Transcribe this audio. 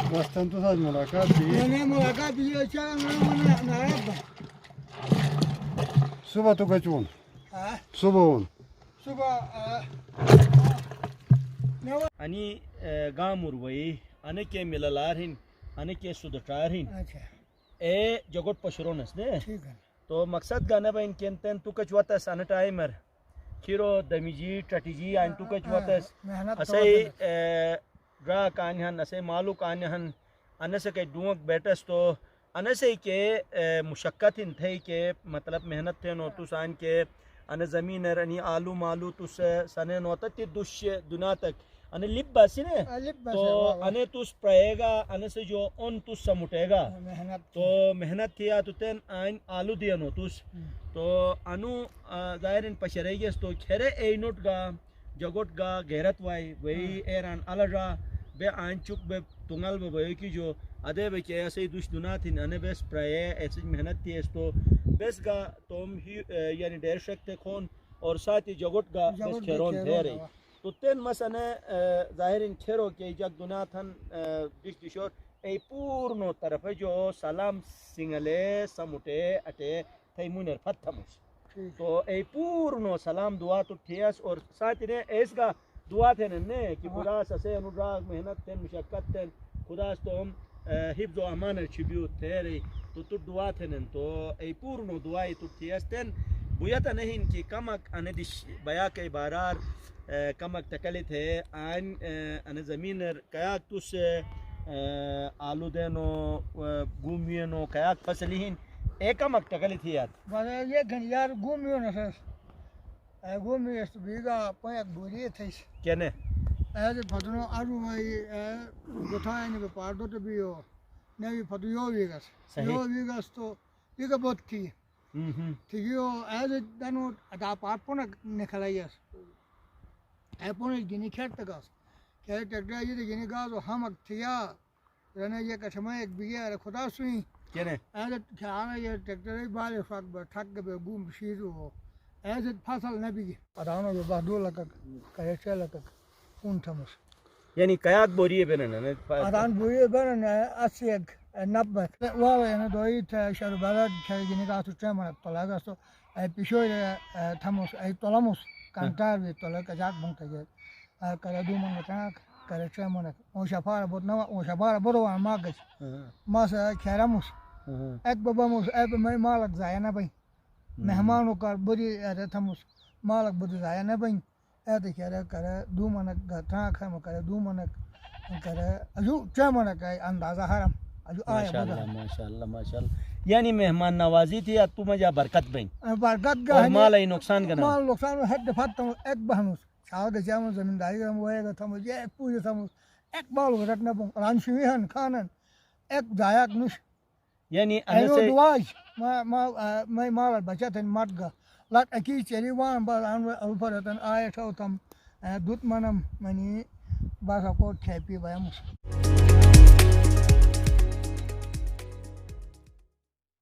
Bastante saat मुलाकात दी मैंने मुलाकात दी अच्छा ना सुबह तो कचून हाँ सुबह उन सुबह आणि गामूर वई आणि के मिललारहिन आणि के सुदटारहिन अच्छा ए जगोट पशुरोनस ने ठीक है तो मकसद गाना बइन केंतन तू कच वतस अन टाइमर खिरो दमिजी टटीजी आणि तू कच वतस असे ड्रा कान्हन असे मालू कान्हन अनसे के डुंग बेटस तो अनसे के मुशक्कत इन थे के मतलब मेहनत थे नो तू सान के अन जमीन आणि आलू मालू तुस सने नो ती दुष्य दुना तक अने लिप बासी ने तो अने तुस प्रयेगा अने से जो उन तुस समुटेगा तो मेहनत थिया तो तेन आइन आलू दिया नो तुस तो अनु जाहिर इन पशरेगेस तो खेरे ए नोट गा जगोट गा गैरत वाई वही एरान अलरा बे आइन चुक बे तुंगल बे वही की जो अदे बे के ऐसे दुश दुना थी अने बेस प्रय ऐसी मेहनत थी तो बेस गा तुम ही यानी डेर शकते खोन और साथ ही जगोट गा बेस खेरोन थे रही तो तेन मसने जाहिर इन खेरो के जग दुना थन दिश दिशोर ए पूर्ण तरफ जो सलाम सिंगले समुटे अटे थई मुनर फत्थमुस तो ए पूर्ण सलाम दुआ तो ठियास और साथ ने ऐसगा दुआ थे ने कि खुदा से अनुराग मेहनत थे मुशक्कत थे खुदा तो हम हिफ्ज़ व अमान छिबियो थे रे तो दुआ थे न तो ए पूर्ण दुआ तो ठियास थे बुयता नहीं कि कमक अने दिश बया के बारार कमक तकले थे आन अने जमीन कयाक तुस आलू देनो गुमियनो कयाक फसलिहिन एक कमक तकले थी यार बस ये घन यार घूमियो ना सर घूमियो तो बीगा पया बोरी थे केने ऐसे फतनो आरु भाई गोथाए ने पार्दो तो बियो ने भी फतु यो वीगस तो बीगा बहुत थी ठीक यो ऐसे दनो अदा पार्पो ना निकलाइस ऐपोने गिनी खेत तकस के टेक्टर ये गिनी गाज हम थिया रने ये कसम एक बिया खुदा सुई केने ऐसे ख्याल ये ट्रैक्टर ही बाले फाक ठक के घूम शीरो ऐसे फसल न भी अदानो जो बादो लक करे चल लक कौन थमस यानी कयाक बोरिए बेनन ने अदान बोरिए बेनन 80 90 वाले ने दोई थे शर बालद थे गिनी का तो चमा तो लगा तो ए पिशो थमस ए तोलमस कांटार भी तोल का जाक बंक के करे दू मंग टाक करे चमा ने ओ शफार बोत न ओ शफार बोरो मागस मास खेरामुस एक बबामुस एक मैं मालक जाया ना भाई मेहमानों का बुरी रथमुस मालक बुरी जाया ना भाई ऐसे खेरा करे दू मन गथा खम करे दू मन करे अजू चमा ने का अंदाजा हरम अजू आया माशाल्लाह माशाल्लाह यानी मेहमान नवाजी थी तू मजा बरकत बन बरकत का माल ही नुकसान करना माल नुकसान हद फत एक बहनुस छाव के जाम जमींदारी में होएगा थम ये पूरे थम एक बाल रटना बं रानशी हन खानन एक जायक नुश यानी अनसे दुआज मैं माल बचत मत गा लट अकी चेरी वान बाल अन अल्फरतन आया थम दूत मनम मनी बासा को खेपी बयामुस